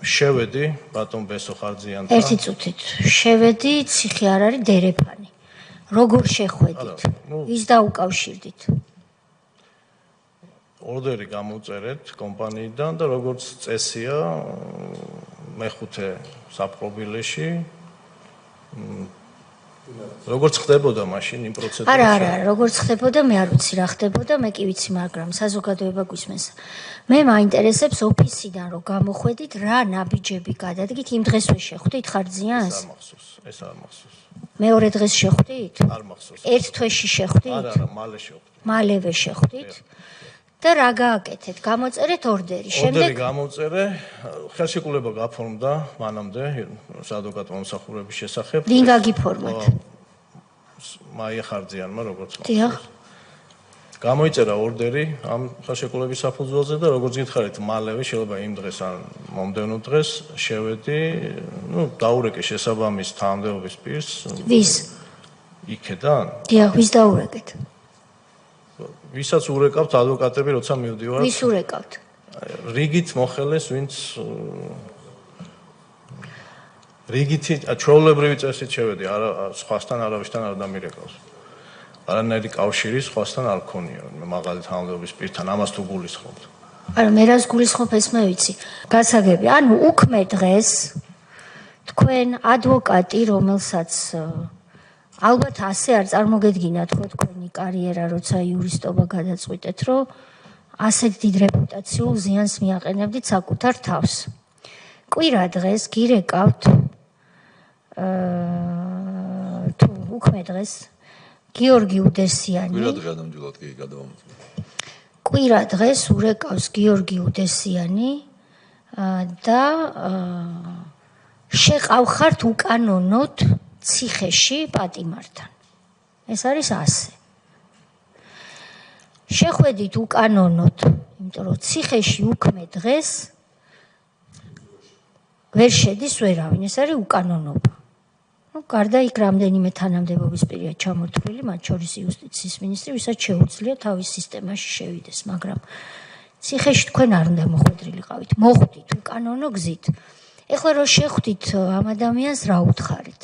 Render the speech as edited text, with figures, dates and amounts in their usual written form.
შევედი ბატონ ბესო ხარძიანთან. ერთი წუთით. შევედი, ციხე არ არის დერეფანი. როგორ შეხვედით? ვის დაუკავშირდით? ორდერი გამოვწერეთ კომპანიიდან და როგორც წესია მეხუთე საფრთხილეში როგორც ხდებოდა მაშინ იმ პროცედურაში? არა, როგორც ხდებოდა, მე არ ვიცი რა ხდებოდა, მე კი ვიცი, მაგრამ საზოგადოება გვისმენს. მე მაინტერესებს ოფისიდან რომ გამოხვედით, რა ნაბიჯები გადადგით, იმ დღესვე შეხვდით ხარძიანს? ეს არ მახსოვს. მეორე დღეს შეხვდით? არ მახსოვს. ერთ თვეში შეხვდით? არა, მალე შეხვდით. მალევე შეხვდით? და რა გააკეთეთ? გამოწერეთ ორდერი. შემდეგ ორდერი გამოვწერე, ხელშეკრულება გაფორმდა მანამდე საადვოკატო მომსახურების შესახებ. ვინ გაგიფორმათ? მაია ხარძიანმა როგორც დიახ. გამოიწერა ორდერი ამ ხელშეკრულების საფუძველზე და როგორც გითხარით, მალევე შეიძლება იმ დღეს ან მომდევნო დღეს შევედი, დაურეკე შესაბამის თანამდებობის პირს. ვის? იქედან? დიახ, ვის დაურეკეთ? ვისაც ურეკავთ ადვოკატები, როცა მივდივართ. ვის ურეკავთ? რიგით მოხელეს, ვინც რიგითი ჩვეულებრივი წესით შევედი, არა სხვასთან არავისთან არ დამირეკავს. არანაირი კავშირი სხვასთან არ ქონია, მაღალი თანამდებობის პირთან, ამას თუ გულისხმობთ. არა, მე რას გულისხმობ, ეს მე ვიცი. გასაგები, ანუ უქმე დღეს თქვენ ადვოკატი, რომელსაც ალბათ ასე არ წარმოგედგინათ ხო თქვენი კარიერა, როცა იურისტობა გადაწყვიტეთ, რომ ასეთ დიდ რეპუტაციულ ზიანს მიაყენებდით საკუთარ თავს. კვირა დღეს გირეკავთ თუ უქმე დღეს გიორგი უდესიანი. კვირა დღე ნამდვილად კი გადავამოწმე. კვირა დღეს ურეკავს გიორგი უდესიანი და შეყავხართ უკანონოდ ციხეში პატიმართან. ეს არის ასე. შეხვედით უკანონოდ, იმიტომ რომ ციხეში უქმე დღეს ვერ შედის ვერავინ, ეს არის უკანონობა. გარდა იქ რამდენიმე თანამდებობის პირია ჩამოთვლილი, მათ შორის იუსტიციის მინისტრი, ვისაც შეუძლია თავის სისტემაში შევიდეს, მაგრამ ციხეში თქვენ არ უნდა მოხვედრილიყავით, მოხვდით უკანონო გზით. ეხლა რომ შეხვდით ამ ადამიანს, რა უთხარით?